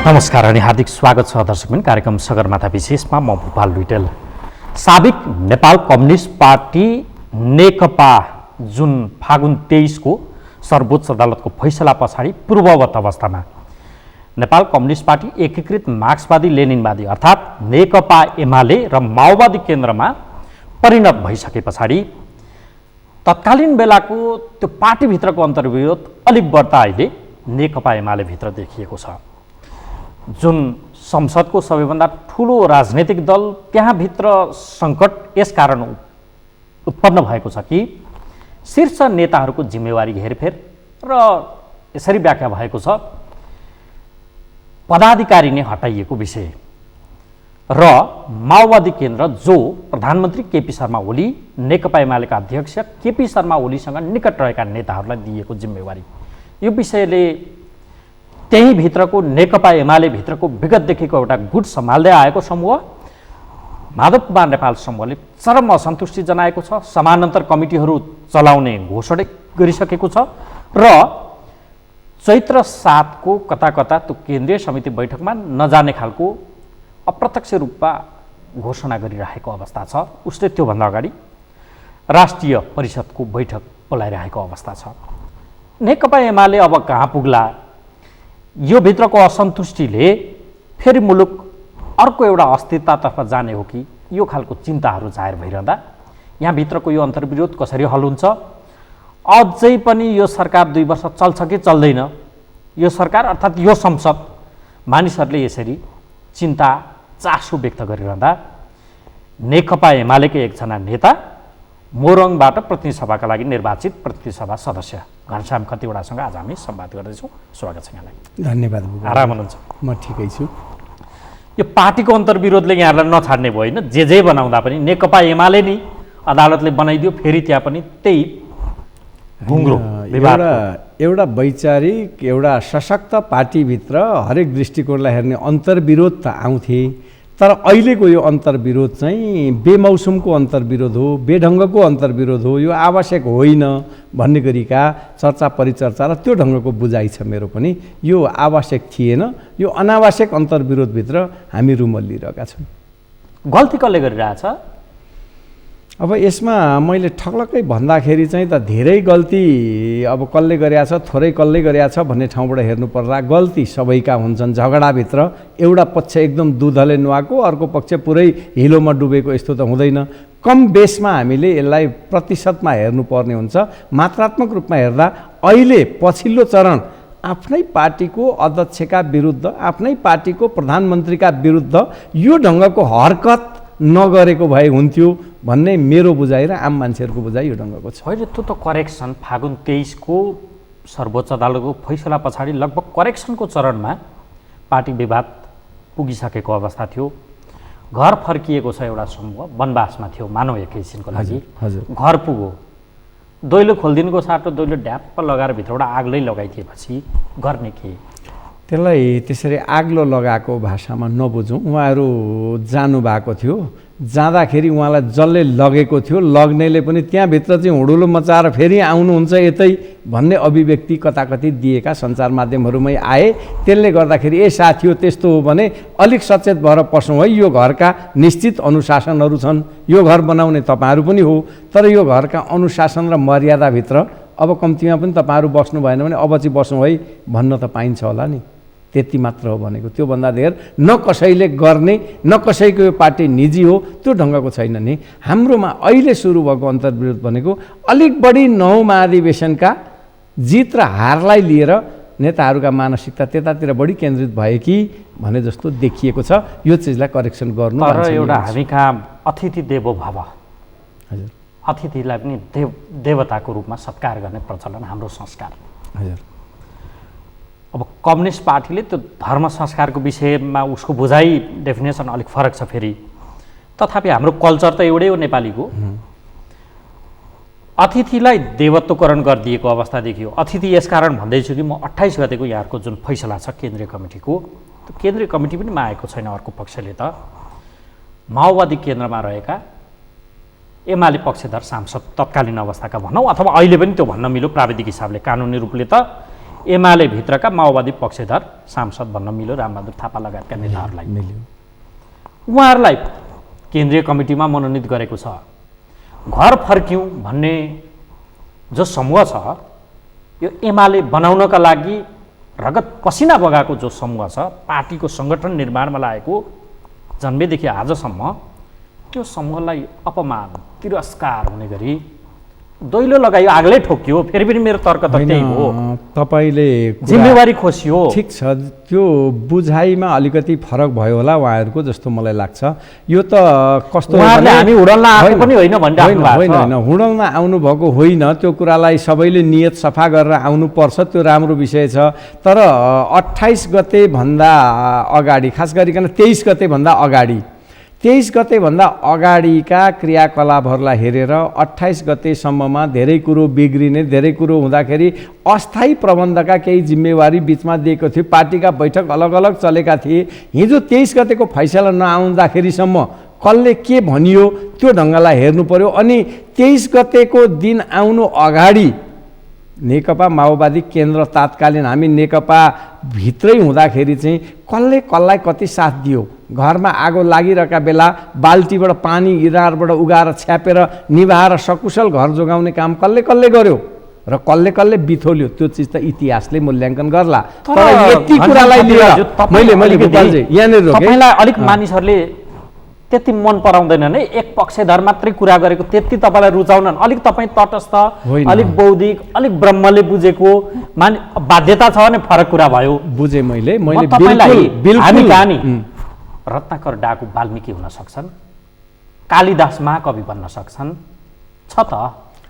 नमस्कार अनि हार्दिक स्वागत छ दर्शकबिन कार्यक्रम सगरमाथा विशेषमा म भूपाल लुइटेल। साबिक नेपाल कम्युनिस्ट पार्टी नेकपा जुन फागुन 23 को सर्वोच्च अदालतको फैसला पछाडि पूर्ववत अवस्थामा नेपाल कम्युनिस्ट पार्टी एकीकृत मार्क्सवादी लेनिनवादी अर्थात् नेकपा एमाले र माओवादी केन्द्रमा परिणत भइसके पछाडि तत्कालीन बेलाको त्यो पार्टीभित्रको अन्तर्विरोध अलिक बढ्ता अहिले नेकपा एमाले भित्र देखिएको छ। जुन संसदको सबैभन्दा ठुलो राजनैतिक दल त्यहाँभित्र सङ्कट यस कारण उत्पन्न भएको छ कि शीर्ष नेताहरूको जिम्मेवारी हेरफेर र यसरी व्याख्या भएको छ पदाधिकारी नै हटाइएको विषय र माओवादी केन्द्र जो प्रधानमन्त्री केपी शर्मा ओली नेकपा एमालेका अध्यक्ष केपी शर्मा ओलीसँग निकट रहेका नेताहरूलाई दिएको जिम्मेवारी यो विषयले त्यही भित्रको नेकपा एमाले भित्रको विगतदेखिको एउटा गुट सम्हाल्दै आएको समूह माधव कुमार नेपाल समूहले चरम असन्तुष्टि जनाएको छ। समानान्तर कमिटीहरू चलाउने घोषणा गरिसकेको छ र चैत्र 7 को कता कता त्यो केन्द्रीय समिति बैठकमा नजाने खालको अप्रत्यक्ष रूपमा घोषणा गरिरहेको अवस्था छ। उसले त्योभन्दा अगाडि राष्ट्रिय परिषदको बैठक बोलाइरहेको अवस्था छ। नेकपा एमाले अब कहाँ पुग्ला, यो भित्रको असन्तुष्टिले फेरि मुलुक अर्को एउटा अस्थिरतातर्फ जाने हो कि यो खालको चिन्ताहरू जाहेर भइरहँदा यहाँ भित्रको यो अन्तर्विरोध कसरी हल हुन्छ, अझै पनि यो सरकार 2 वर्ष चल्छ कि चल्दैन, यो सरकार अर्थात् यो संसद मानिसहरूले यसरी चिन्ता चासो व्यक्त गरिरहँदा नेकपा एमालेकै एकजना नेता मोरङबाट प्रतिनिधि सभाका लागि निर्वाचित प्रतिनिधि सभा सदस्य घनश्याम खतिवडासँग आज हामी संवाद गर्दैछौँ। स्वागत छ यहाँलाई। धन्यवाद। आराम हुनुहुन्छ? म ठिकै छु। यो पार्टीको अन्तर्विरोधले यहाँलाई नछाड्ने भयो होइन, जे बनाउँदा पनि नेकपा एमाले नै अदालतले बनाइदियो, फेरि त्यहाँ पनि त्यही घुङ्ग्रो विवाद। एउटा वैचारिक एउटा सशक्त पार्टीभित्र हरेक दृष्टिकोणलाई हेर्ने अन्तर्विरोध त आउँथे, तर अहिलेको यो अन्तर्विरोध चाहिँ बेमौसमको अन्तर्विरोध हो, बेढङ्गको अन्तर्विरोध हो, यो आवश्यक होइन भन्ने गरीका चर्चा परिचर्चा र त्यो ढङ्गको बुझाइ छ मेरो पनि। यो आवश्यक थिएन, यो अनावश्यक अन्तर्विरोधभित्र हामी रुमल्लिरहेका छौँ। गल्ती कसले गरिरहेछ? अब यसमा मैले ठक्लक्कै भन्दाखेरि चाहिँ त धेरै गल्ती अब कसले गरेछ, थोरै कसले गरेछ भन्ने ठाउँबाट हेर्नु पर्दा गल्ती सबैका हुन्छन्। झगडाभित्र एउटा पक्ष एकदम दुधले नुहाएको, अर्को पक्ष पुरै हिलोमा डुबेको, यस्तो त हुँदैन। कम बेसमा हामीले यसलाई प्रतिशतमा हेर्नुपर्ने हुन्छ। मात्रात्मक रूपमा हेर्दा अहिले पछिल्लो चरण आफ्नै पार्टीको अध्यक्षका विरुद्ध, आफ्नै पार्टीको प्रधानमन्त्रीका विरुद्ध यो ढङ्गको हरकत नगरेको भए हुन्थ्यो भन्ने मेरो बुझाइ र आम मान्छेहरूको बुझाइ यो ढङ्गको छ। होइन, त्यो त करेक्सन फागुन 23 को सर्वोच्च अदालतको फैसला पछाडि लगभग करेक्सनको चरणमा पार्टी विवाद पुगिसकेको अवस्था थियो। घर फर्किएको छ एउटा समूह, वनवासमा थियो मानव एक किसिमको लागि। घर पुगो, दैलो खोलिदिनुको साटो दैलो ढ्याप्प लगाएर भित्रबाट आगलै लगाइदिएपछि गर्ने के? त्यसलाई त्यसरी आग्लो लगाएको भाषामा नबुझौँ। उहाँहरू जानुभएको थियो, जाँदाखेरि उहाँलाई जसले लगेको थियो लग्नेले पनि त्यहाँभित्र चाहिँ हुडुलो मचाएर फेरि आउनुहुन्छ यतै भन्ने अभिव्यक्ति कताकति दिएका सञ्चार माध्यमहरूमै आए। त्यसले गर्दाखेरि ए साथी हो त्यस्तो हो भने अलिक सचेत भएर पसौँ है, यो घरका निश्चित अनुशासनहरू छन्, यो घर बनाउने तपाईँहरू पनि हो, तर यो घरका अनुशासन र मर्यादाभित्र अब कम्तीमा पनि तपाईँहरू बस्नु भएन भने अब चाहिँ बसौँ है भन्न त पाइन्छ होला नि, त्यति मात्र हो भनेको। त्योभन्दा धेर न कसैले गर्ने न कसैको यो पार्टी निजी हो त्यो ढङ्गको छैन नि। हाम्रोमा अहिले सुरु भएको अन्तर्विरोध भनेको अलिक बढी 9 महाधिवेशनका जित र हारलाई लिएर नेताहरूका मानसिकता त्यतातिर बढी केन्द्रित भए कि भने जस्तो देखिएको छ। यो चिजलाई करेक्सन गर्नु। तर एउटा हामी कहाँ अतिथि देवो भव, हजुर, अतिथिलाई पनि देवताको रूपमा सत्कार गर्ने प्रचलन हाम्रो संस्कार। हजुर, अब कम्युनिस्ट पार्टीले त्यो धर्म संस्कारको विषयमा उसको बुझाइ डेफिनेसन अलिक फरक छ फेरि, तथापि हाम्रो कल्चर त एउटै हो नेपालीको। अतिथिलाई देवत्वकरण गरिदिएको अवस्था देखियो। अतिथि यसकारण भन्दैछु कि म 28 गतेको यहाँको जुन फैसला छ केन्द्रीय कमिटीको, त्यो केन्द्रीय कमिटी पनि आएको छैन। अर्को पक्षले त माओवादी केन्द्रमा रहेका एमाले पक्षधर सांसद तत्कालीन अवस्थाका भनौँ अथवा अहिले पनि त्यो भन्न मिलो प्राविधिक हिसाबले कानुनी रूपले त एमाले भित्रका माओवादी पक्षधर सांसद भन्न मिल्यो रामबहादुर थापा लगायतका नेताहरूलाई। मिल्यो। उहाँहरूलाई केन्द्रीय कमिटीमा मनोनित गरेको छ। घर फर्क्यौँ भन्ने जो समूह छ यो एमाले बनाउनका लागि रगत पसिना बगाएको जो समूह छ, पार्टीको सङ्गठन निर्माणमा लागेको जन्मेदेखि आजसम्म, त्यो समूहलाई अपमान तिरस्कार हुने गरी दैलो लगायो, आगले ठोकियो। फेरि पनि मेरो तर्क त त्यही हो, तपाईँले जिम्मेवारी खोसियो। ठिक छ, त्यो बुझाइमा अलिकति फरक भयो होला उहाँहरूको जस्तो मलाई लाग्छ। यो त कस्तो हामी हुडल्न आएको पनि होइन भनिराख्नु भएको छ। होइन, हुडल्न आउनुभएको होइन, त्यो कुरालाई सबैले नियत सफा गरेर आउनुपर्छ, त्यो राम्रो विषय छ। तर 28 गते भन्दा अगाडि, खास गरिकन 23 गते भन्दा अगाडि, 23 गतेभन्दा अगाडिका क्रियाकलापहरूलाई हेरेर 28 गतेसम्ममा धेरै कुरो बिग्रिने, धेरै कुरो हुँदाखेरि अस्थायी प्रबन्धका केही जिम्मेवारी बिचमा दिएको थियो। पार्टीका बैठक अलग अलग चलेका थिए। हिजो 23 गतेको फैसला नआउँदाखेरिसम्म कसले के भनियो त्यो ढङ्गलाई हेर्नु पर्यो। अनि 23 गतेको दिन आउनु अगाडि नेकपा माओवादी केन्द्र तात्कालीन हामी नेकपा भित्रै हुँदाखेरि चाहिँ कसलाई कति साथ दियो। घरमा आगो लागिरहेका बेला बाल्टीबाट पानी इरारबाट उगाएर छ्यापेर निभाएर सकुशल घर जोगाउने काम कसले गर्यो र कसले बिथोल्यो, त्यो चिज त इतिहासले मूल्याङ्कन गर्ला। तर यति कुरालाई लिएर मैले गोपालजी यहाँनिर तपाईँलाई अलिक मानिसहरूले त्यति मन पराउँदैन नै, एक पक्षधर मात्रै कुरा गरेको त्यति तपाईँलाई रुचाउनन्। अलिक तपाईँ तटस्थ, अलिक बौद्धिक, अलिक ब्रह्मले बुझेको बाध्यता छ भने फरक कुरा भयो। बुझेँ मैले बिल्कुल हामी कहानी रत्नाकर डाकु वाल्मीकि हुन सक्छन्, कालिदास महाकवि बन्न सक्छन्, छ त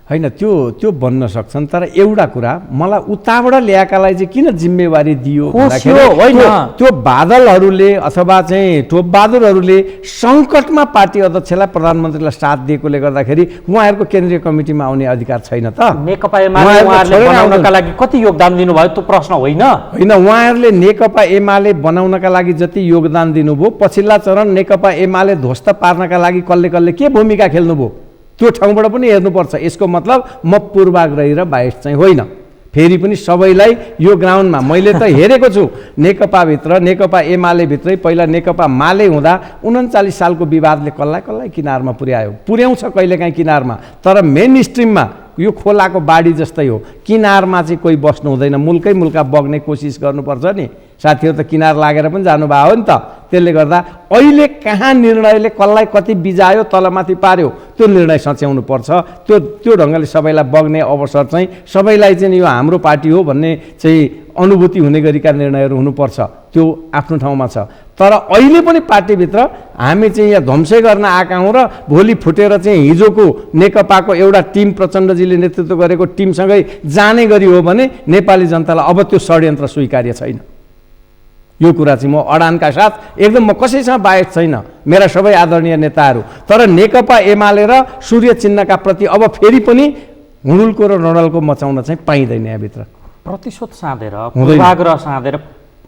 होइन, त्यो बन्न सक्छन्। तर एउटा कुरा मलाई उताबाट ल्याएकालाई चाहिँ किन जिम्मेवारी दियो होइन, त्यो बादलहरूले अथवा चाहिँ टोपबहादुरहरूले सङ्कटमा पार्टी अध्यक्षलाई प्रधानमन्त्रीलाई साथ दिएकोले गर्दाखेरि उहाँहरूको केन्द्रीय कमिटीमा आउने अधिकार छैन त। नेकपा एमाले बनाउनका लागि कति योगदान दिनुभयो त्यो प्रश्न होइन। होइन, उहाँहरूले नेकपा एमाले बनाउनका लागि जति योगदान दिनुभयो, पछिल्ला चरण नेकपा एमाले ध्वस्त पार्नका लागि कसले के भूमिका खेल्नुभयो त्यो ठाउँबाट पनि हेर्नुपर्छ। यसको मतलब म पूर्वाग्रही र बाइस चाहिँ होइन। फेरि पनि सबैलाई यो ग्राउन्डमा मैले त हेरेको छु। नेकपाभित्र, नेकपा एमाले भित्रै पहिला नेकपा माले हुँदा 39 सालको विवादले कसलाई किनारमा पुर्याउँछ कहिलेकाहीँ किनारमा। तर मेन स्ट्रिममा यो खोलाको बाढी जस्तै हो, किनारमा चाहिँ कोही बस्नु हुँदैन, मुल्का बग्ने कोसिस गर्नुपर्छ नि। साथीहरू त किनार लागेर पनि जानुभयो हो नि त। त्यसले गर्दा अहिले कहाँ निर्णयले कसलाई कति बिजायो तलमाथि पार्यो त्यो निर्णय सच्याउनु पर्छ। त्यो ढङ्गले सबैलाई बग्ने अवसर चाहिँ सबैलाई चाहिँ यो हाम्रो पार्टी हो भन्ने चाहिँ अनुभूति हुने गरिका निर्णयहरू हुनुपर्छ, त्यो आफ्नो ठाउँमा छ। तर अहिले पनि पार्टीभित्र हामी चाहिँ यहाँ ध्वंसै गर्न आएका हौँ र भोलि फुटेर चाहिँ हिजोको नेकपाको एउटा टिम प्रचण्डजीले नेतृत्व गरेको टिमसँगै जाने गरी हो भने नेपाली जनतालाई अब त्यो षड्यन्त्र स्वीकार्य छैन। यो कुरा चाहिँ म अडानका साथ एकदम, म कसैसँग बाहेक छैन, मेरा सबै आदरणीय नेताहरू। तर नेकपा एमाले र सूर्य चिन्हका प्रति अब फेरि पनि हुडुलको र नडलको मचाउन चाहिँ पाइँदैन। यहाँभित्र प्रतिशोध साँधेर, पूर्वाग्रह साँधेर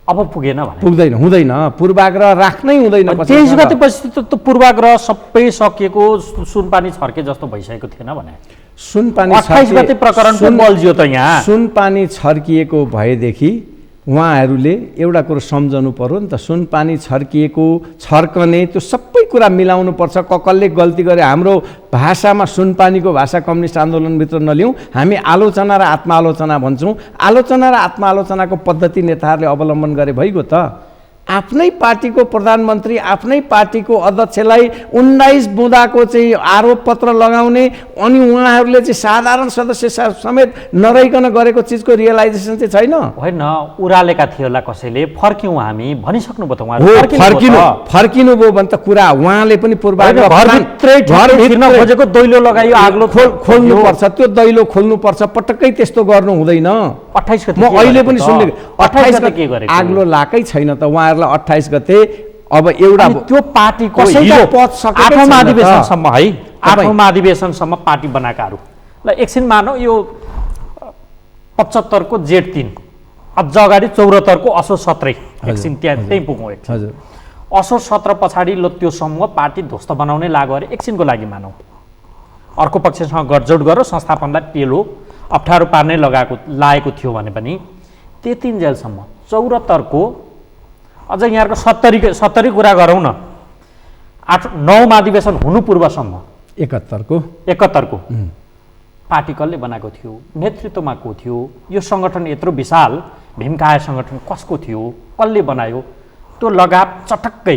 अब पुगेन भने हुँदैन, पूर्वाग्रह राख्नै हुँदैन। 23 गतेपछि त पूर्वाग्रह सबै सकिएको, सुनपानी छर्के जस्तो भइसकेको थिएन भने। सुनपानी 28 गते प्रकरण बल्झियो त यहाँ। सुनपानी छर्किएको भएदेखि उहाँहरूले एउटा कुरो सम्झनु पर्यो नि त। सुनपानी छर्कने त्यो सबै कुरा मिलाउनु पर्छ। कसले गल्ती गरे, हाम्रो भाषामा सुनपानीको भाषा कम्युनिस्ट आन्दोलनभित्र नलिउँ, हामी आलोचना र आत्मालोचना भन्छौँ। आलोचना र आत्मालोचनाको पद्धति नेताहरूले अवलम्बन गरे भइगयो त। आफ्नै पार्टीको प्रधानमन्त्री, आफ्नै पार्टीको अध्यक्षलाई 19 बुँदाको चाहिँ आरोप पत्र लगाउने अनि उहाँहरूले चाहिँ साधारण सदस्य समेत नरहिकन गरेको चिजको रियलाइजेसन चाहिँ छैन। होइन, उरालेका थियो होला कसैले, फर्क्यौँ हामी भनिसक्नुभयो त उहाँले। फर्किनु भयो भने त कुरा उहाँले पनि पूर्वाग्रह खोजेको दैलो लगाइयो, आग्लो खोल्नुपर्छ, त्यो दैलो खोल्नुपर्छ। पटक्कै त्यस्तो गर्नु हुँदैन। 28 गते म अहिले पनि सुन्ने 28 गते के गरेको, आग्लो लाकै छैन त उहाँहरूलाई। 28 गते अब एउटा त्यो पार्टीको आठौँ महाधिवेशनसम्म है, आठौँ महाधिवेशनसम्म पार्टी बनाएकाहरू ल एकछिन मानौ यो 75 को जेठ 3 अझ अगाडि 74 को असोज 17 एकछिन त्यहीँ पुगौँ। हजुर, असोज 17 पछाडि ल त्यो समूह पार्टी ध्वस्त बनाउने लाग्यो अरे एकछिनको लागि मानौ, अर्को पक्षसँग गठजोड गरेर संस्थापनलाई पेलो अप्ठ्यारो पार्ने लागेको थियो भने पनि त्यतिन्जेलसम्म 74 को अझ यहाँको 70 कुरा गरौँ न, 8-9 महाधिवेशन हुनु पूर्वसम्म 71 को पार्टी कसले बनाएको थियो, नेतृत्वमा को थियो, यो सङ्गठन यत्रो विशाल भीमकाय सङ्गठन कसको थियो, कसले बनायो, त्यो लगाव चटक्कै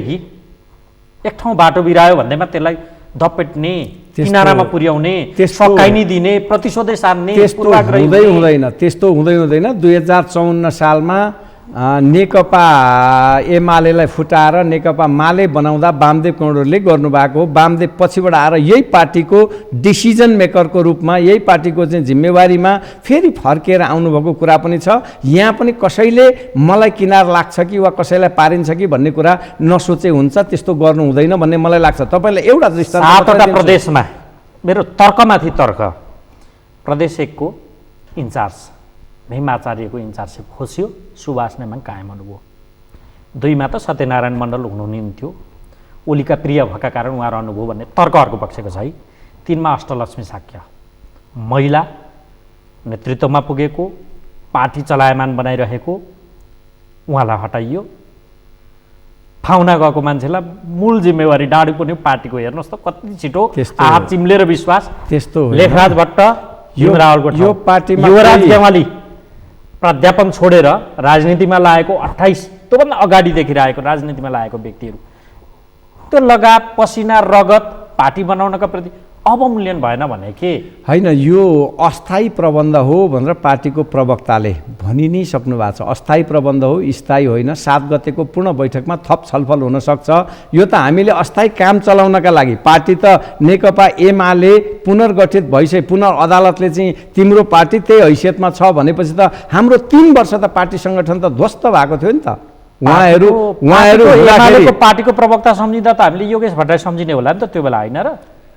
एक ठाउँ बाटो बिरायो भन्दैमा त्यसलाई धपेट्ने, किनारामा पुर्याउने, सकाइनी दिने, प्रतिशोधै सार्ने त्यस्तो हुँदैन। 2054 सालमा नेकपा एमालेलाई फुटाएर नेकपा माले बनाउँदा वामदेव कौडेरले गर्नुभएको हो। वामदेव पछिबाट आएर यही पार्टीको डिसिजन मेकरको रूपमा, यही पार्टीको चाहिँ जिम्मेवारीमा फेरि फर्केर आउनुभएको कुरा पनि छ। यहाँ पनि कसैले मलाई किनार लाग्छ कि वा कसैलाई पारिन्छ कि भन्ने कुरा नसोचे हुन्छ, त्यस्तो गर्नु हुँदैन भन्ने मलाई लाग्छ। तपाईँलाई एउटा दृष्टान्त 7वटा प्रदेशमा मेरो तर्कमाथि तर्क, प्रदेश 1 को इन्चार्ज भीमाचार्यको इन्चार्जसिप खोसियो, सुभाष नेमाङ कायम हुनुभयो। 2 मा त सत्यनारायण मण्डल हुनुहुन्थ्यो, ओलीका प्रिय भएका कारण उहाँ रहनुभयो भन्ने तर्क अर्को पक्षको छ है। 3 मा अष्टलक्ष्मी साक्य महिला नेतृत्वमा पुगेको, पार्टी चलायमान बनाइरहेको, उहाँलाई हटाइयो। फाउना गएको मान्छेलाई मूल जिम्मेवारी डाँडु पनि पार्टीको। हेर्नुहोस् त कति छिटो हात चिम्लेर विश्वास। त्यस्तो लेखराज भट्ट, यो पार्टीमा युवराज गेवाली प्राध्यापन छोडेर राजनीतिमा लागेको 28 त्योभन्दा अगाडि देखिरहेको राजनीतिमा लागेको व्यक्तिहरू, त्यो लगाव पसिना रगत पार्टी बनाउनका प्रति अवमूल्यन भएन भने के होइन। यो अस्थायी प्रबन्ध हो भनेर पार्टीको प्रवक्ताले भनि नै सक्नु भएको छ। अस्थायी प्रबन्ध हो, स्थायी होइन। 7 गतेको पूर्ण बैठकमा थप छलफल हुन सक्छ। यो त हामीले अस्थायी काम चलाउनका लागि, पार्टी त नेकपा एमाले पुनर्गठित भइसके, अदालतले चाहिँ तिम्रो पार्टी त्यही हैसियतमा छ भनेपछि त हाम्रो 3 वर्ष त पार्टी सङ्गठन त ध्वस्त भएको थियो नि त। उहाँहरू पार्टीको प्रवक्ता सम्झिँदा त हामीले योगेश भट्टराई सम्झिने होला नि त त्यो बेला, होइन र?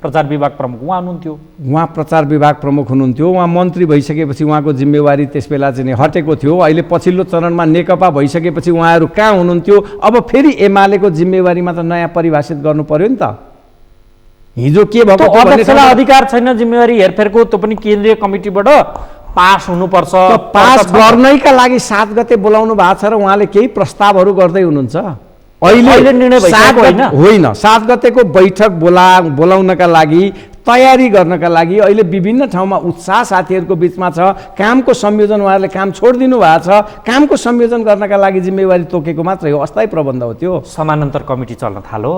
प्रचार विभाग प्रमुख उहाँ हुनुहुन्थ्यो। उहाँ प्रचार विभाग प्रमुख हुनुहुन्थ्यो। उहाँ मन्त्री भइसकेपछि उहाँको जिम्मेवारी त्यसबेला चाहिँ हटेको थियो। अहिले पछिल्लो चरणमा नेकपा भइसकेपछि उहाँहरू कहाँ हुनुहुन्थ्यो? अब फेरि एमालेको जिम्मेवारीमा त नयाँ परिभाषित गर्नु पर्यो नि त। हिजो के भएको अध्यक्षलाई अधिकार छैन जिम्मेवारी हेरफेरको, त्यो पनि केन्द्रीय कमिटीबाट पास हुनुपर्छ। पास गर्नैका लागि 7 गते बोलाउनु भएको छ र उहाँले केही प्रस्तावहरू गर्दै हुनुहुन्छ। अहिले निर्णय भइसकेको होइन। 7 गतेको बैठक बोलाउनका लागि, तयारी गर्नका लागि अहिले विभिन्न ठाउँमा उत्साह साथीहरूको बिचमा छ। कामको संयोजन उहाँहरूले काम छोडिदिनु भएको छ। कामको संयोजन गर्नका लागि जिम्मेवारी तोकेको मात्रै हो, अस्थायी प्रबन्ध हो त्यो। समानान्तर कमिटी चल्न थाल्यो।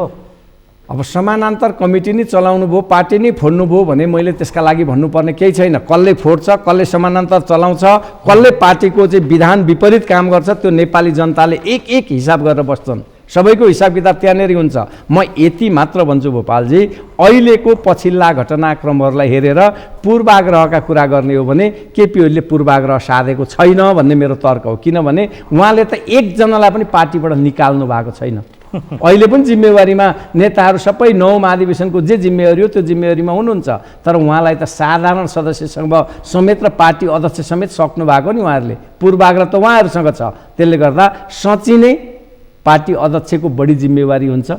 अब समानान्तर कमिटी नै चलाउनु भयो, पार्टी नै फोड्नु भयो भने मैले त्यसका लागि भन्नुपर्ने केही छैन। कसले फोड्छ, कसले समानान्तर चलाउँछ, कसले पार्टीको चाहिँ विधान विपरीत काम गर्छ, त्यो नेपाली जनताले एक हिसाब गरेर बस्छन्। सबैको हिसाब किताब त्यहाँनिर हुन्छ। म यति मात्र भन्छु भोपालजी, अहिलेको पछिल्ला घटनाक्रमहरूलाई हेरेर पूर्वाग्रहका कुरा गर्ने हो भने केपी ओलीले पूर्वाग्रह साधेको छैन भन्ने मेरो तर्क हो। किनभने उहाँले त एकजनालाई पनि पार्टीबाट निकाल्नु भएको छैन। अहिले पनि जिम्मेवारीमा नेताहरू सबै 9 महाधिवेशनको जे जिम्मेवारी हो त्यो जिम्मेवारीमा हुनुहुन्छ। तर उहाँलाई त साधारण सदस्यसँग समेत र पार्टी अध्यक्ष समेत सक्नु भएको नि उहाँहरूले। पूर्वाग्रह त उहाँहरूसँग छ। त्यसले गर्दा साँच्चै नै पार्टी अध्यक्षको बढी जिम्मेवारी हुन्छ।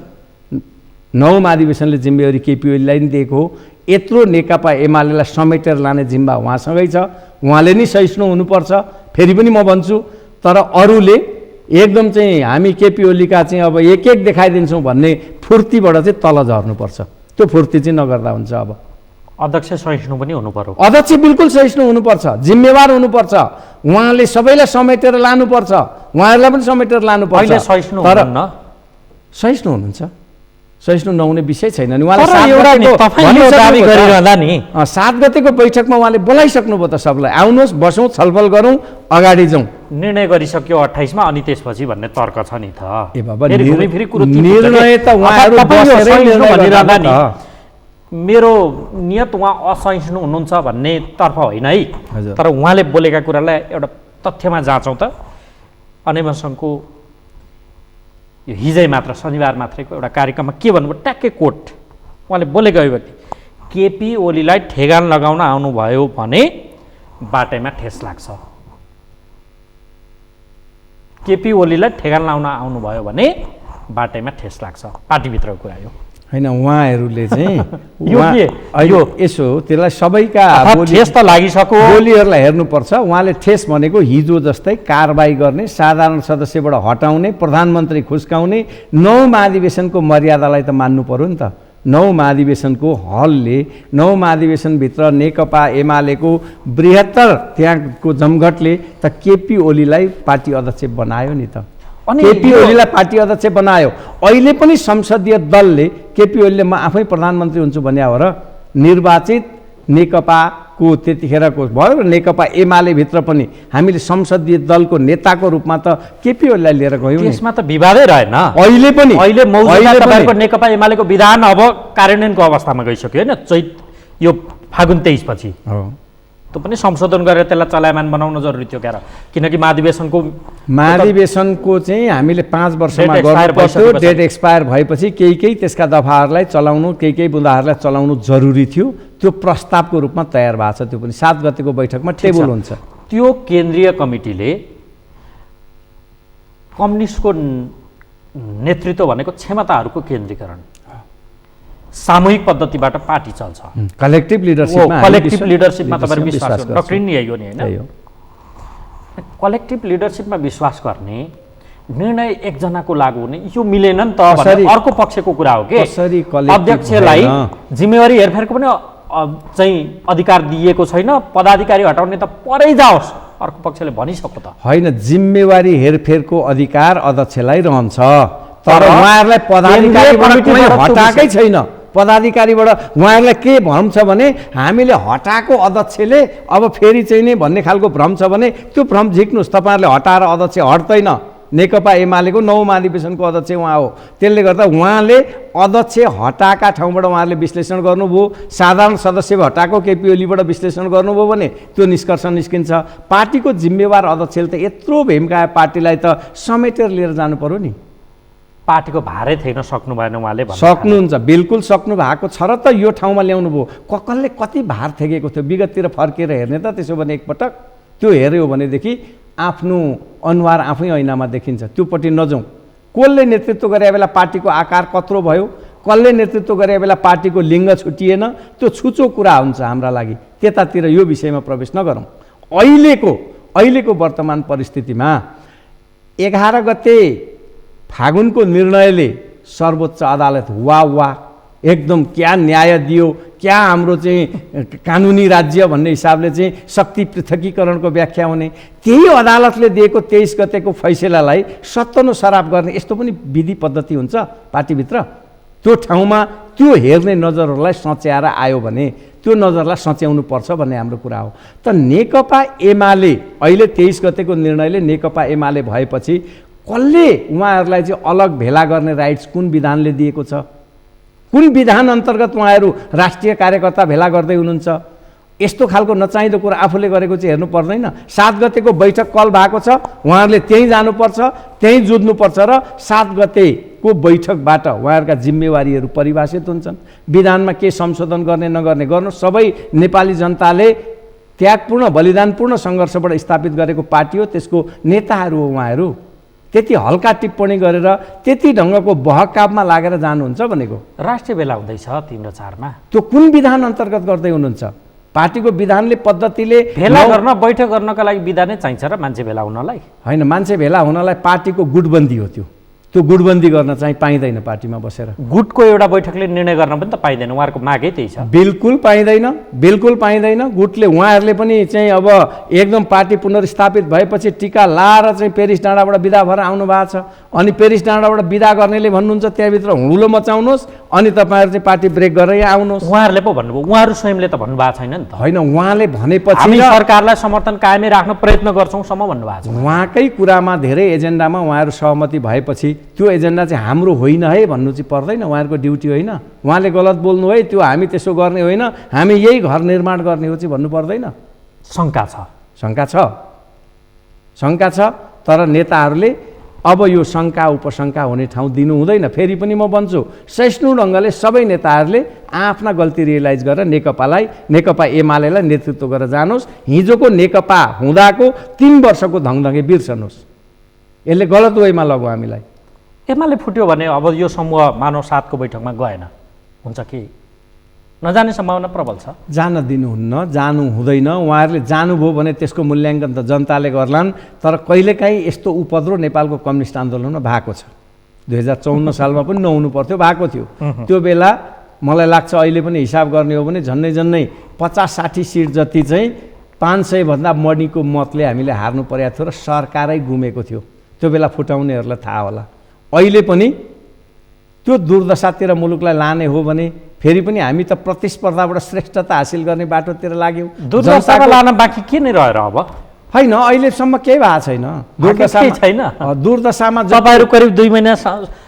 9 महाधिवेशनले जिम्मेवारी केपी ओलीलाई नै दिएको हो। यत्रो नेकपा एमालेलाई समेटेर लाने जिम्मा उहाँसँगै छ। उहाँले नै सहिष्णु हुनुपर्छ। फेरि पनि म भन्छु, तर अरूले एकदम चाहिँ हामी केपी ओलीका चाहिँ अब एक देखाइदिन्छौँ भन्ने फुर्तीबाट चाहिँ तल झर्नुपर्छ। त्यो फुर्ती चाहिँ नगर्दा हुन्छ। अब अध्यक्ष सहिष्णु पनि हुनु पर्यो। अध्यक्ष बिल्कुल सहिष्णु हुनुपर्छ, जिम्मेवार हुनुपर्छ। उहाँले सबैलाई समेटेर लानुपर्छ, उहाँहरूलाई पनि समेटेर लानुपर्छ। तर सहिष्णु हुनुहुन्छ, सहिष्णु नहुने विषय छैन नि। 7 गतेको बैठकमा उहाँले बोलाइसक्नुभयो त सबलाई, आउनुहोस् बसौँ छलफल गरौँ अगाडि जाउँ। निर्णय गरिसक्यो 28 मा, अनि त्यसपछि भन्ने तर्क छ नि त। ए बाबा, निर्णय त उहाँहरू भनिरहँदा नि मेरो नियत उहाँ असहिष्णु हुनुहुन्छ भन्ने तर्फ होइन है। तर उहाँले बोलेका कुरालाई एउटा तथ्यमा जाँचौँ त। अनेमसङको यो हिजै मात्र शनिबार मात्रैको एउटा कार्यक्रममा के भन्नुभयो, ट्याक्कै कोट उहाँले बोलेको यो व्यक्ति, केपी ओलीलाई ठेगान लगाउन आउनुभयो भने बाटैमा ठेस लाग्छ। केपी ओलीलाई ठेगान लगाउन आउनुभयो भने बाटैमा ठेस लाग्छ। पार्टीभित्रको कुरा यो। होइन उहाँहरूले चाहिँ यो के? यो यसो त्यसलाई सबैका ठेस त लागिसक्यो। बोलीहरूलाई हेर्नुपर्छ। उहाँले ठेस भनेको हिजो जस्तै कारबाही गर्ने, साधारण सदस्यबाट हटाउने, प्रधानमन्त्री खुस्काउने, 9 महाधिवेशनको मर्यादालाई त मान्नु पर्यो नि त। 9 महाधिवेशनको हलले 9 महाधिवेशनभित्र नेकपा एमालेको बृहत्तर त्यहाँको जमघटले त केपी ओलीलाई पार्टी अध्यक्ष बनायो नि त। केपी ओलीलाई पार्टी अध्यक्ष बनायो। अहिले पनि संसदीय दलले केपी ओलीले म आफै प्रधानमन्त्री हुन्छु भन्ने हो र निर्वाचित नेकपाको त्यतिखेरको भयो र नेकपा एमाले भित्र पनि हामीले संसदीय दलको नेताको रूपमा त केपी ओलीलाई लिएर गयौँ। त्यसमा त विवादै रहेन। अहिले पनि तपाईँको नेकपा एमालेको विधान अब कार्यान्वयनको अवस्थामा गइसक्यो होइन, यो फागुन 23 पछि हो। त्यो पनि संशोधन गरेर त्यसलाई चलायमान बनाउन जरुरी थियो क्यार, किनकि महाधिवेशनको चाहिँ हामीले 5 वर्षमा गर्नुपर्थ्यो। डेट एक्सपायर भएपछि केही त्यसका दफाहरूलाई चलाउनु, केही बुँदाहरूलाई चलाउनु जरुरी थियो। त्यो प्रस्तावको रूपमा तयार भएको छ। त्यो पनि 7 गतेको बैठकमा टेबल हुन्छ। त्यो केन्द्रीय कमिटीले कम्युनिस्टको नेतृत्व भनेको क्षमताहरूको केन्द्रीकरण, सामूहिक पद्धतिबाट पार्टी चल्छ, कलेक्टिभ लिडरसिपमा तपाईहरु विश्वास गर्नु। डक्ट्रिन नि यही हो नि हैन। कलेक्टिभ लिडरसिपमा विश्वास गर्ने, निर्णय एकजनाको लागू हुने, यो मिलेन नि त भने अर्को पक्षको कुरा हो के। अध्यक्षलाई जिम्मेवारी हेरफेरको पनि चाहिँ अधिकार दिएको छैन, पदाधिकारी हटाउने त परै जाओस् अर्को पक्षले भनिसक्यो त होइन। जिम्मेवारी हेरफेरको अधिकार अध्यक्षलाई रहन्छ, तर उहाँहरूलाई पदाधिकारीबाट हटाएकै छैन। पदाधिकारीबाट उहाँहरूलाई के भ्रम छ भने हामीले हटाएको अध्यक्षले अब फेरि चाहिँ नि भन्ने खालको भ्रम छ भने त्यो भ्रम झिक्नुहोस्। तपाईँहरूले हटाएर अध्यक्ष हट्दैन। नेकपा एमालेको 9 महाधिवेशनको अध्यक्ष उहाँ हो। त्यसले गर्दा उहाँले अध्यक्ष हटाएका ठाउँबाट उहाँहरूले विश्लेषण गर्नुभयो, साधारण सदस्य हटाएको केपी ओलीबाट विश्लेषण गर्नुभयो भने त्यो निष्कर्ष निस्किन्छ। पार्टीको जिम्मेवार अध्यक्षले त यत्रो भेमकाए पार्टीलाई त समेटेर लिएर जानु पर्यो नि। पार्टीको भारै थिएन, सक्नु भएन उहाँले। सक्नुहुन्छ, बिल्कुल सक्नु भएको छ र त यो ठाउँमा ल्याउनु भयो। कसले कति भार थेकेको थियो विगततिर फर्केर हेर्ने त। त्यसो भने एकपटक त्यो हेऱ्यो भनेदेखि आफ्नो अनुहार आफै ऐनामा देखिन्छ। त्योपट्टि नजाउँ। कसले नेतृत्व गरे बेला पार्टीको आकार कत्रो भयो, कसले नेतृत्व गरे बेला पार्टीको लिङ्ग छुटिएन, त्यो छुचो कुरा हुन्छ हाम्रा लागि। त्यतातिर यो विषयमा प्रवेश नगरौँ। अहिलेको वर्तमान परिस्थितिमा 11 गते फागुनको निर्णयले सर्वोच्च अदालत वाह एकदम क्या न्याय दियो, क्या हाम्रो चाहिँ कानुनी राज्य भन्ने हिसाबले चाहिँ शक्ति पृथकीकरणको व्याख्या हुने, त्यही अदालतले दिएको 23 गतेको फैसलालाई सत्तनो सराप गर्ने यस्तो पनि विधि पद्धति हुन्छ पार्टीभित्र। त्यो ठाउँमा त्यो हेर्ने नजरहरूलाई सच्याएर आयो भने त्यो नजरलाई सच्याउनु पर्छ भन्ने हाम्रो कुरा हो। त नेकपा एमाले अहिले 23 गतेको निर्णयले नेकपा एमाले भएपछि कसले उहाँहरूलाई चाहिँ अलग भेला गर्ने राइट्स कुन विधानले दिएको छ? कुन विधान अन्तर्गत उहाँहरू राष्ट्रिय कार्यकर्ता भेला गर्दै हुनुहुन्छ? यस्तो खालको नचाहिँदो कुरा आफूले गरेको चाहिँ हेर्नु पर्दैन। 7 गतेको बैठक कल भएको छ, उहाँहरूले त्यहीँ जानुपर्छ, त्यहीँ जुझ्नुपर्छ र 7 गतेको बैठकबाट उहाँहरूका जिम्मेवारीहरू परिभाषित हुन्छन्। विधानमा के संशोधन गर्ने नगर्ने गर्नु सबै नेपाली जनताले त्यागपूर्ण बलिदानपूर्ण सङ्घर्षबाट स्थापित गरेको पार्टी हो, त्यसको नेताहरू हो उहाँहरू। त्यति हल्का टिप्पणी गरेर त्यति ढङ्गको बहकावमा लागेर जानुहुन्छ भनेको। राष्ट्रिय भेला हुँदैछ 3 र 4 मा, त्यो कुन विधान अन्तर्गत गर्दै हुनुहुन्छ? पार्टीको विधानले पद्धतिले भेला गर्न बैठक गर्नका लागि विधानै चाहिन्छ र मान्छे भेला हुनलाई होइन। मान्छे भेला हुनलाई पार्टीको गुटबन्दी हो। त्यो गुटबन्दी गर्न चाहिँ पाइँदैन पार्टीमा बसेर। गुटको एउटा बैठकले निर्णय गर्न पनि त पाइँदैन, उहाँहरूको मागै त्यही छ। बिल्कुल पाइँदैन। गुटले उहाँहरूले पनि चाहिँ अब एकदम पार्टी पुनर्स्थापित भएपछि टिका लाएर चाहिँ पेरिस डाँडाबाट बिदा भएर आउनु भएको छ। अनि पेरिस डाँडाबाट बिदा गर्नेले भन्नुहुन्छ त्यहाँभित्र हुलो मचाउनुहोस्, अनि तपाईँहरू चाहिँ पार्टी ब्रेक गरेर आउनुहोस्। उहाँहरूले पो भन्नुभयो, उहाँहरू स्वयंले त भन्नुभएको छैन नि त। होइन, उहाँले भनेपछि हामी सरकारलाई समर्थन कायमै राख्न प्रयत्न गर्छौँसम्म भन्नुभएको छ। उहाँकै कुरामा धेरै एजेन्डामा उहाँहरू सहमति भएपछि त्यो एजेन्डा चाहिँ हाम्रो होइन है भन्नु चाहिँ पर्दैन। उहाँहरूको ड्युटी होइन। उहाँले गलत बोल्नु है, त्यो हामी त्यसो गर्ने होइन, हामी यही घर निर्माण गर्ने हो चाहिँ भन्नु पर्दैन। शङ्का छ। तर नेताहरूले अब यो शङ्का उपशङ्का हुने ठाउँ दिनु हुँदैन। फेरि पनि म भन्छु, सहिष्णु ढङ्गले सबै नेताहरूले आफ्ना गल्ती रियलाइज गरेर नेकपा एमालेलाई नेतृत्व गरेर जानुहोस्। हिजोको नेकपा हुँदाको 3 वर्षको धङधङे बिर्सनुहोस्। यसले गलत वेमा लग्यो हामीलाई। एमाले फुट्यो भने अब यो समूह मानव 7 को बैठकमा गएन हुन्छ कि नजाने सम्भावना प्रबल छ। जान दिनुहुन्न, जानु हुँदैन। उहाँहरूले जानुभयो भने त्यसको मूल्याङ्कन त जनताले गर्लान्। तर कहिलेकाहीँ यस्तो उपद्रो नेपालको कम्युनिस्ट आन्दोलनमा भएको छ। 2054 सालमा पनि नहुनु पर्थ्यो, भएको थियो। त्यो बेला मलाई लाग्छ अहिले पनि हिसाब गर्ने हो भने झन्डै 50-60 सिट जति चाहिँ 500 भन्दा बढीको मतले हामीले हार्नु परेको थियो र सरकारै गुमेको थियो। त्यो बेला फुटाउनेहरूलाई थाहा होला। अहिले पनि त्यो दुर्दशातिर मुलुकलाई लाने हो भने फेरि पनि हामी त प्रतिस्पर्धाबाट श्रेष्ठता हासिल गर्ने बाटोतिर लाग्यौँ। दुर्दशामा लान बाँकी के नै रहेर अब? होइन, अहिलेसम्म केही भएको छैन। दुर्दशामा तपाईँहरू करिब 2 महिना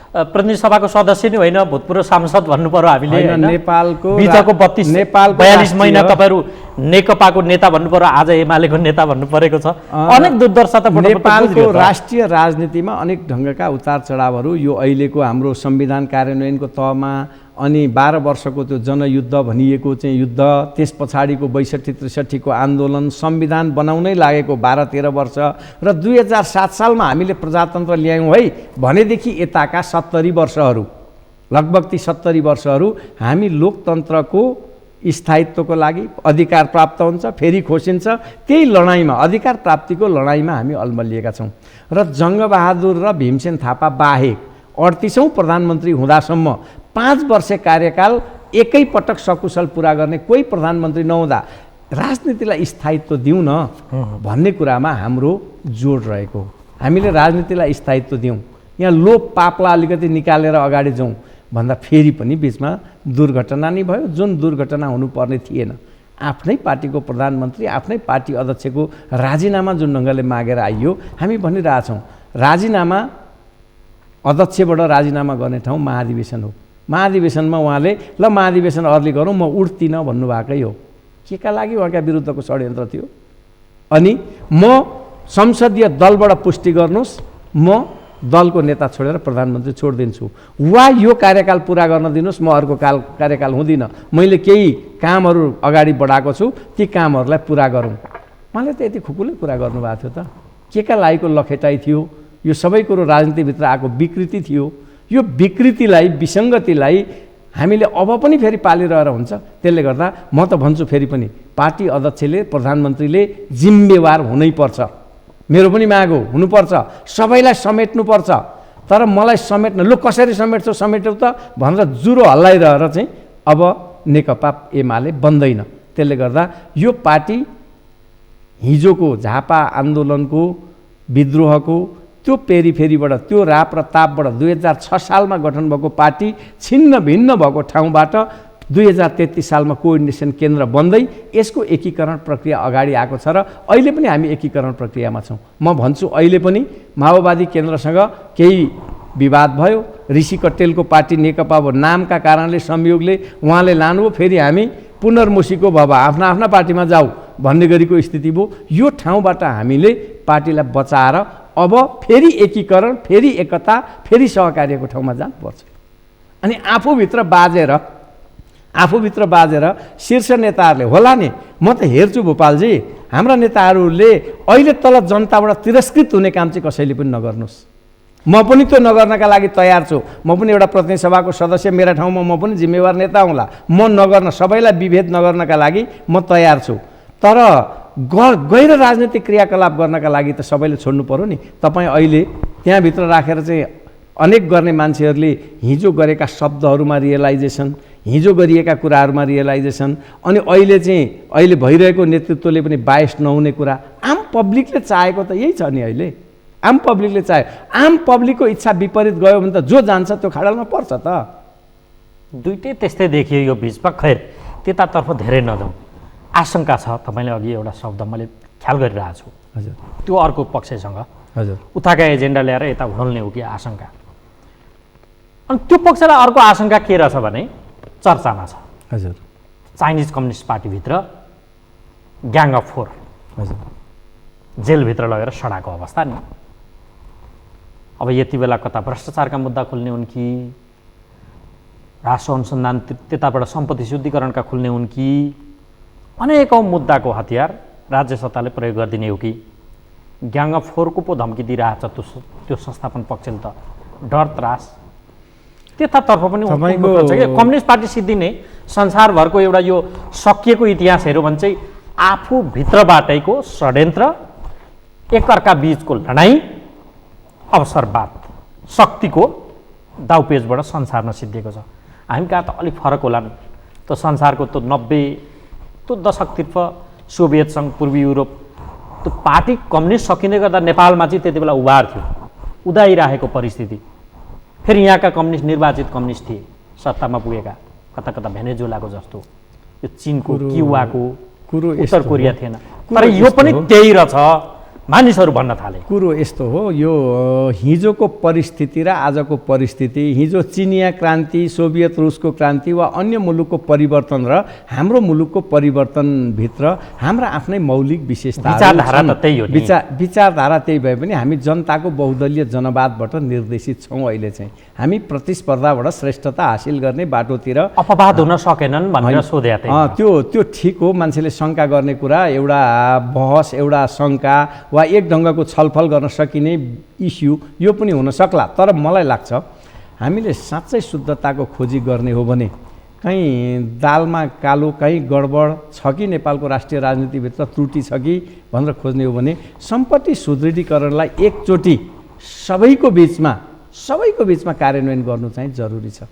प्रतिनिधि सभाको सदस्य नै होइन, भूतपूर्व सांसद भन्नु पर्यो हामीले। नेपालको बिचको 42 महिना तपाईँहरू नेकपाको नेता भन्नु पर्यो, आज एमालेको नेता भन्नु परेको छ। अनेक दुर्दशा त नेपालको राष्ट्रिय राजनीतिमा अनेक ढङ्गका उतार चढावहरू यो अहिलेको हाम्रो संविधान कार्यान्वयनको तहमा अनि 12 वर्षको त्यो जनयुद्ध भनिएको चाहिँ युद्ध, त्यस पछाडिको 62-63 को आन्दोलन, संविधान बनाउनै लागेको 12-13 वर्ष र 2007 सालमा हामीले प्रजातन्त्र ल्यायौँ है भनेदेखि यताका 70 वर्षहरू, लगभग ती 70 वर्षहरू हामी लोकतन्त्रको स्थायित्वको लागि अधिकार प्राप्त हुन्छ, फेरि खोसिन्छ। त्यही लडाइँमा, अधिकार प्राप्तिको लडाइँमा हामी अल्मलिएका छौँ। र जङ्गबहादुर र भीमसेन थापा बाहेक 38औं प्रधानमन्त्री हुँदासम्म 5 वर्ष कार्यकाल एकै पटक सकुशल पुरा गर्ने कोही प्रधानमन्त्री नहुँदा राजनीतिलाई स्थायित्व दिउँ न भन्ने कुरामा हाम्रो जोड रहेको। हामीले राजनीतिलाई स्थायित्व दिउँ, यहाँ लोभ पापलाई अलिकति निकालेर अगाडि जाउँ भन्दा फेरि पनि बिचमा दुर्घटना नै भयो, जुन दुर्घटना हुनुपर्ने थिएन। आफ्नै पार्टीको प्रधानमन्त्री, आफ्नै पार्टी अध्यक्षको राजीनामा जुन ढङ्गले मागेर आइयो, हामी भनिरहेछौँ राजीनामा, अध्यक्षबाट राजीनामा गर्ने ठाउँ महाधिवेशन हो। महाधिवेशनमा उहाँले ल महाधिवेशन अर्ली गरौँ, म उठ्दिनँ भन्नुभएकै हो। के का लागि उहाँका विरुद्धको षड्यन्त्र थियो? अनि म संसदीय दलबाट पुष्टि गर्नुहोस्, म दलको नेता छोडेर प्रधानमन्त्री छोडिदिन्छु, वा यो कार्यकाल पुरा गर्न दिनुहोस्, म अर्को कार्यकाल हुँदिनँ, मैले केही कामहरू अगाडि बढाएको छु, ती कामहरूलाई पुरा गरौँ। उहाँले त यति खुकुलै कुरा गर्नुभएको थियो त? के का लागिको लखेटाइ थियो? यो सबै कुरो राजनीतिभित्र आएको विकृति थियो। यो विकृतिलाई, विसङ्गतिलाई हामीले अब पनि फेरि पालिरहेर हुन्छ। त्यसले गर्दा म त भन्छु फेरि पनि पार्टी अध्यक्षले, प्रधानमन्त्रीले जिम्मेवार हुनैपर्छ। मेरो पनि माग हो, हुनुपर्छ, सबैलाई समेट्नुपर्छ। तर मलाई समेट्न, लु कसरी समेट्छौ समेट्यौ त भनेर जुरो हल्लाइरहेर चाहिँ अब नेकपा एमाले बन्दैन। त्यसले गर्दा यो पार्टी हिजोको झापा आन्दोलनको, विद्रोहको त्यो पेरिफेरीबाट, त्यो राप र तापबाट 2006 सालमा गठन भएको पार्टी छिन्न भिन्न भएको ठाउँबाट 2033 सालमा कोअर्डिनेसन केन्द्र बन्दै यसको एकीकरण प्रक्रिया अगाडि आएको छ र अहिले पनि हामी एकीकरण प्रक्रियामा छौँ। म भन्छु अहिले पनि माओवादी केन्द्रसँग केही विवाद भयो, ऋषि कट्टेलको पार्टी नेकपा भयो, नामका कारणले, संयोगले उहाँले लानुभयो, फेरि हामी पुनर्मुसीको भव आफ्ना आफ्ना पार्टीमा जाऊ भन्ने गरेको स्थिति भयो। यो ठाउँबाट हामीले पार्टीलाई बचाएर अब फेरि एकीकरण, फेरि एकता, फेरि सहकार्यको ठाउँमा जानुपर्छ। अनि आफूभित्र बाजेर शीर्ष नेताहरूले होला नि, म त हेर्छु भोपालजी, हाम्रा नेताहरूले अहिले तल जनताबाट तिरस्कृत हुने काम चाहिँ कसैले पनि नगर्नुहोस्। म पनि त्यो नगर्नका लागि तयार छु। म पनि एउटा प्रतिनिधि सभाको सदस्य, मेरा ठाउँमा म पनि जिम्मेवार नेता हुँला। म नगर्न, सबैलाई विभेद नगर्नका लागि म तयार छु। तर गैर राजनीतिक क्रियाकलाप गर्नका लागि त सबैले छोड्नु पर्यो नि। तपाईँ अहिले त्यहाँभित्र राखेर चाहिँ अनेक गर्ने मान्छेहरूले हिजो गरेका शब्दहरूमा रियलाइजेसन, हिजो गरिएका कुराहरूमा रियलाइजेसन, अनि अहिले भइरहेको नेतृत्वले पनि बायस नहुने कुरा आम पब्लिकले चाहेको त यही छ नि। अहिले आम पब्लिकले चाह्यो, आम पब्लिकको इच्छा विपरीत गयो भने त जो जान्छ त्यो खाडलमा पर्छ त। दुइटै त्यस्तै देखियो यो बिचमा। खैर त्यतातर्फ धेरै नजाउँ। आशंका छ, तपाईँले अघि एउटा शब्द मैले ख्याल गरिरहेको छु, हजुर, त्यो अर्को पक्षसँग हजुर उताका एजेन्डा ल्याएर यता हुल्ने हो कि आशंका? अनि त्यो पक्षलाई अर्को आशंका के रहेछ भने चर्चामा छ, हजुर, चाइनिज कम्युनिस्ट पार्टीभित्र ग्याङ अफ 4, हजुर, जेलभित्र लगेर सडाको अवस्था नि। अब यति बेला कता भ्रष्टाचारका मुद्दा खुल्ने हुन् कि राष्ट्र अनुसन्धान त्यताबाट सम्पत्ति शुद्धिकरणका खुल्ने हुन् कि अनेकौँ मुद्दाको हतियार राज्य सत्ताले प्रयोग गरिदिने हो कि ग्याङ अफ 4 को पो धम्की दिइरहेछ त्यो संस्थापन पक्षले त डर त्रास त्यतातर्फ पनि तपाईँको उठ्नुपर्छ कि कम्युनिस्ट पार्टी सिद्धिने संसारभरको एउटा यो सकिएको इतिहास हेऱ्यो भने चाहिँ आफूभित्रबाटैको षड्यन्त्र, एकअर्का बीचको लडाइँ, अवसरवाद, शक्तिको दाउपेचबाट संसारमा सिद्धिएको छ। हामी कहाँ त अलिक फरक होला नि। त संसारको त्यो 90 त्यो दशकतिर सोभियत सङ्घ, पूर्वी युरोप, त्यो पार्टी कम्युनिस्ट सकिँदै गर्दा नेपालमा चाहिँ त्यति बेला उभार थियो, उदाइरहेको परिस्थिति। फेरि यहाँका कम्युनिस्ट निर्वाचित कम्युनिस्ट थिए सत्तामा पुगेका, कता कता भेनेजुएलाको जस्तो, यो चिनको, क्युबाको, उत्तर कोरिया थिएन। तर यो पनि त्यही रहेछ मानिसहरू भन्न थाले। कुरो यस्तो हो, यो हिजोको परिस्थिति र आजको परिस्थिति, हिजो चिनिया क्रान्ति, सोभियत रुसको क्रान्ति वा अन्य मुलुकको परिवर्तन र हाम्रो मुलुकको परिवर्तनभित्र हाम्रा आफ्नै मौलिक विशेषता, विचारधारा त त्यही हो नि। विचारधारा त्यही भए पनि हामी जनताको बहुदलीय जनवादबाट निर्देशित छौँ। अहिले चाहिँ हामी प्रतिस्पर्धाबाट श्रेष्ठता हासिल गर्ने बाटोतिर अपवाद हुन सकेनन् भनेर सोधे त्यो ठिक हो। मान्छेले शङ्का गर्ने कुरा, एउटा बहस, एउटा शङ्का वा एक ढङ्गको छलफल गर्न सकिने इस्यु यो पनि हुन सक्ला। तर मलाई लाग्छ हामीले साँच्चै शुद्धताको खोजी गर्ने हो भने कहीँ दालमा कालो, कहीँ गडबड छ कि नेपालको राष्ट्रिय राजनीतिभित्र त्रुटि छ कि भनेर खोज्ने हो भने सम्पत्ति सुदृढीकरणलाई एकचोटि सबैको बिचमा कार्यान्वयन गर्नु चाहिँ जरुरी छ।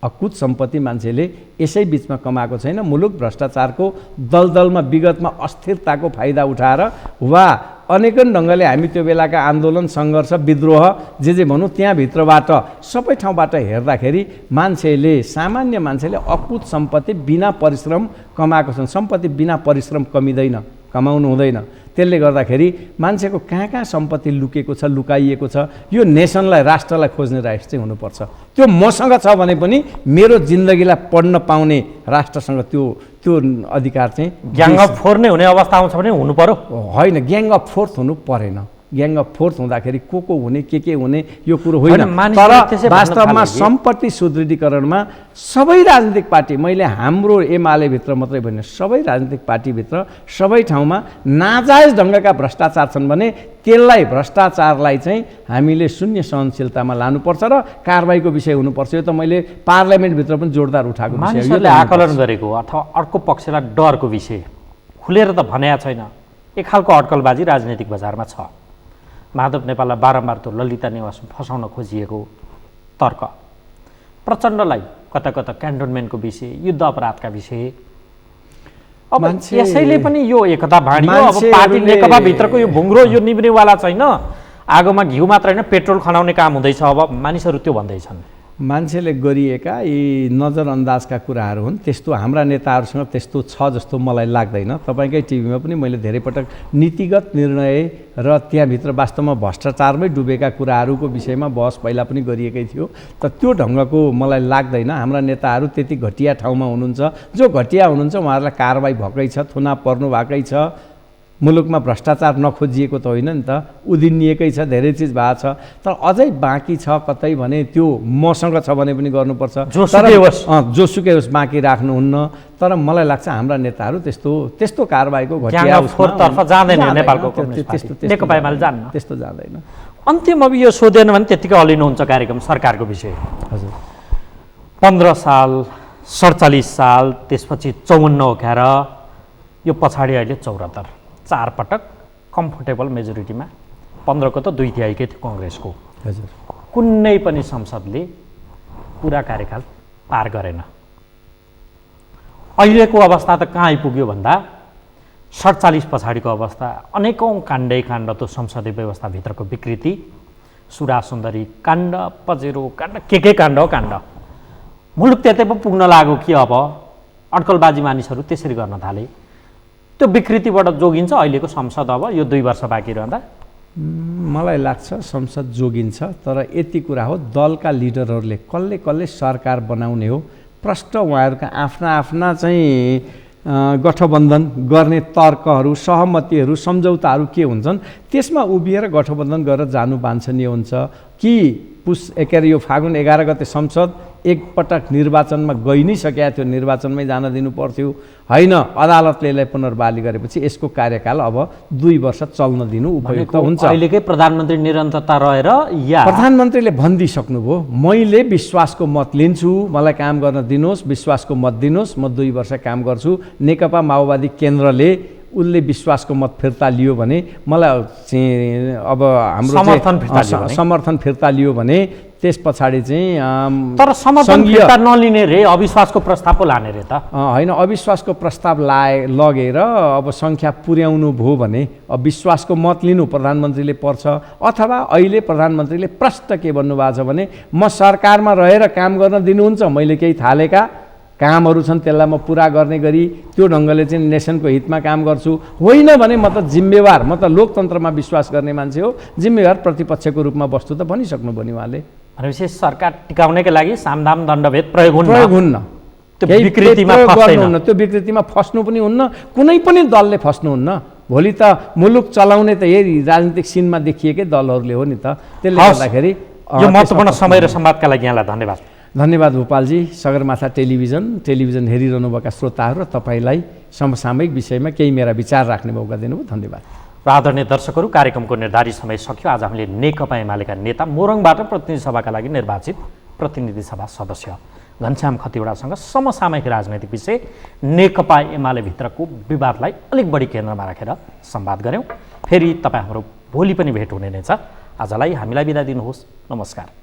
अकुत सम्पत्ति मान्छेले यसै बिचमा कमाएको छैन। मुलुक भ्रष्टाचारको दलदलमा विगतमा अस्थिरताको फाइदा उठाएर वा अनेकन ढङ्गले हामी त्यो बेलाका आन्दोलन, सङ्घर्ष, विद्रोह जे भनौँ त्यहाँभित्रबाट सबै ठाउँबाट हेर्दाखेरि सामान्य मान्छेले अकुत सम्पत्ति बिना परिश्रम कमाएको छन्। सम्पत्ति बिना परिश्रम कमिँदैन, कमाउनु हुँदैन। त्यसले गर्दाखेरि मान्छेको कहाँ कहाँ सम्पत्ति लुकेको छ, लुकाइएको छ, यो नेसनलाई, राष्ट्रलाई खोज्ने राइट चाहिँ हुनुपर्छ। त्यो मसँग छ भने पनि मेरो जिन्दगीलाई पढ्न पाउने राष्ट्रसँग त्यो अधिकार चाहिँ ग्याङ अफ फोर नै हुने अवस्था आउँछ भने हुनु पर्यो। होइन, ग्याङ अफ फोर्थ हुनु परेन। ग्याङ अफ फोर्थ हुँदाखेरि को हुने, के हुने यो कुरो होइन। तर वास्तवमा सम्पत्ति सुदृढीकरणमा सबै राजनीतिक पार्टी, मैले हाम्रो एमालेभित्र मात्रै भने सबै राजनीतिक पार्टीभित्र सबै ठाउँमा नाजायज ढङ्गका भ्रष्टाचार छन् भने त्यसलाई, भ्रष्टाचारलाई चाहिँ हामीले शून्य सहनशीलतामा लानुपर्छ र कारबाहीको विषय हुनुपर्छ। यो त मैले पार्लियामेन्टभित्र पनि जोडदार उठाएको विषय। मानिसहरूले आकलन गरेको अथवा अर्को पक्षलाई डरको विषय खुलेर त भनेको छैन। एक खालको अड्कलबाजी राजनीतिक बजारमा छ। माधव नेपाललाई बारम्बार त्यो ललिता निवास फसाउन खोजिएको तर्क, प्रचण्डलाई कता कता क्यान्टोनमेन्टको विषय, युद्ध अपराधका विषय। अब यसैले पनि यो एकता भाँडियो। अब पार्टी नेकपाभित्रको यो भुङ्ग्रो यो निभ्नेवाला छैन। आगोमा घिउ मात्र होइन, पेट्रोल खनाउने काम हुँदैछ। अब मानिसहरू त्यो भन्दैछन्। मान्छेले गरिएका यी नजरअन्दाजका कुराहरू हुन्। त्यस्तो हाम्रा नेताहरूसँग त्यस्तो छ जस्तो मलाई लाग्दैन। तपाईँकै टिभीमा पनि मैले धेरै पटक नीतिगत निर्णय र त्यहाँभित्र वास्तवमा भ्रष्टाचारमै डुबेका कुराहरूको विषयमा बहस पहिला पनि गरिएकै थियो। त त्यो ढङ्गको मलाई लाग्दैन। हाम्रा नेताहरू त्यति घटिया ठाउँमा हुनुहुन्छ। जो घटिया हुनुहुन्छ उहाँहरूलाई कारबाही भएकै छ, थुना पर्नु भएकै छ। मुलुकमा भ्रष्टाचार नखोजिएको त होइन नि त, उदिनिएकै छ, धेरै चिज भएको छ। तर अझै बाँकी छ कतै भने त्यो मसँग छ भने पनि गर्नुपर्छ। जोसुकै होस् बाँकी राख्नुहुन्न। तर मलाई लाग्छ हाम्रा नेताहरू त्यस्तो कारबाहीको घटिया तर्फ जाँदैन। नेपालको नेकपा एमाले जान्न, त्यस्तो जाँदैन। अन्तिम अब यो सोधेन भने त्यत्तिकै अलिनुहुन्छ कार्यक्रम सरकारको विषय। हजुर, 15 साल, 47 साल, त्यसपछि 54 उखाएर यो पछाडि अहिले 74, 4 पटक कम्फोर्टेबल मेजोरिटीमा। 15 को त 2/3 थियो कङ्ग्रेसको। हजुर, कुनै पनि संसदले पुरा कार्यकाल पार गरेन। अहिलेको अवस्था त कहाँ आइपुग्यो भन्दा 47 पछाडिको अवस्था, अनेकौँ काण्डै काण्ड, त्यो संसदीय व्यवस्थाभित्रको विकृति, सुरा सुन्दरी काण्ड, पजेरो काण्ड, के काण्ड हो काण्ड। मुलुक त्यतै पो पुग्न लाग्यो कि अब अड्कलबाजी मानिसहरू त्यसरी गर्न थाले। त्यो विकृतिबाट जोगिन्छ अहिलेको संसद। अब यो 2 वर्ष बाँकी रहँदा मलाई लाग्छ संसद जोगिन्छ। तर यति कुरा हो, दलका लिडरहरूले कसले सरकार बनाउने हो, प्रष्ट उहाँहरूका आफ्ना चाहिँ गठबन्धन गर्ने तर्कहरू, सहमतिहरू, सम्झौताहरू के हुन्छन्, त्यसमा उभिएर गठबन्धन गरेर जानु वाञ्छनीय हुन्छ कि यो फागुन 11 गते संसद एकपटक निर्वाचनमा गइ नै सकेका थियो, निर्वाचनमै जान दिनु पर्थ्यो, होइन अदालतले यसलाई पुनर्बहाली गरेपछि यसको कार्यकाल अब 2 वर्ष चल्न दिनु उपयुक्त हुन्छ। अहिलेकै प्रधानमन्त्री निरन्तरता रहेर या प्रधानमन्त्रीले भनिदिइसक्नुभयो, मैले विश्वासको मत लिन्छु, मलाई काम गर्न दिनुहोस्, विश्वासको मत दिनुहोस्, म 2 वर्ष काम गर्छु। नेकपा माओवादी केन्द्रले उसले विश्वासको मत फिर्ता लियो भने मलाई चाहिँ अब हाम्रो समर्थन फिर्ता लियो भने त्यस पछाडि चाहिँ तर समर्थन फिर्ता नलिने रे अविश्वासको प्रस्ताव पो लाने रे त होइन, अविश्वासको प्रस्ताव लगेर अब सङ्ख्या पुर्याउनु भयो भने अब विश्वासको मत लिनु प्रधानमन्त्रीले पर्छ। अथवा अहिले प्रधानमन्त्रीले प्रष्ट के भन्नुभएको छ भने म सरकारमा रहेर काम गर्न दिनुहुन्छ, मैले केही थालेका कामहरू छन् त्यसलाई म पुरा गर्ने गरी त्यो ढङ्गले चाहिँ नेसनको हितमा काम गर्छु, होइन भने म त जिम्मेवार, म त लोकतन्त्रमा विश्वास गर्ने मान्छे हो, जिम्मेवार प्रतिपक्षको रूपमा बस्छु त भनिसक्नुभयो नि उहाँले। भनेपछि सरकार टिकाउनका लागि सामदाम दण्डभेद प्रयोग हुन्न, त्यो विकृतिमा फस्नु पनि हुन्न, कुनै पनि दलले फस्नुहुन्न। भोलि त मुलुक चलाउने त यही राजनीतिक सिनमा देखिएकै दलहरूले हो नि त। त्यसले गर्दाखेरि यो महत्त्वपूर्ण समय र संवादका लागि यहाँलाई धन्यवाद। धन्यवाद भोपालजी। सगरमाथा टेलिभिजन हेरिरहनुभएका श्रोताहरू र तपाईँलाई समसामयिक विषयमा केही मेरा विचार राख्ने मौका दिनुभयो, धन्यवाद। र आदरणीय दर्शकहरू, कार्यक्रमको निर्धारित समय सक्यो। आज हामीले नेकपा एमालेका नेता मोरङबाट प्रतिनिधि सभाका लागि निर्वाचित प्रतिनिधि सभा सदस्य घनश्याम खतिवडासँग समसामयिक राजनैतिक विषय नेकपा एमाले भित्रको विवादलाई अलिक बढी केन्द्रमा राखेर संवाद गऱ्यौँ। फेरि तपाईँ हाम्रो भोलि पनि भेट हुने नै छ। आजलाई हामीलाई बिदा दिनुहोस्। नमस्कार।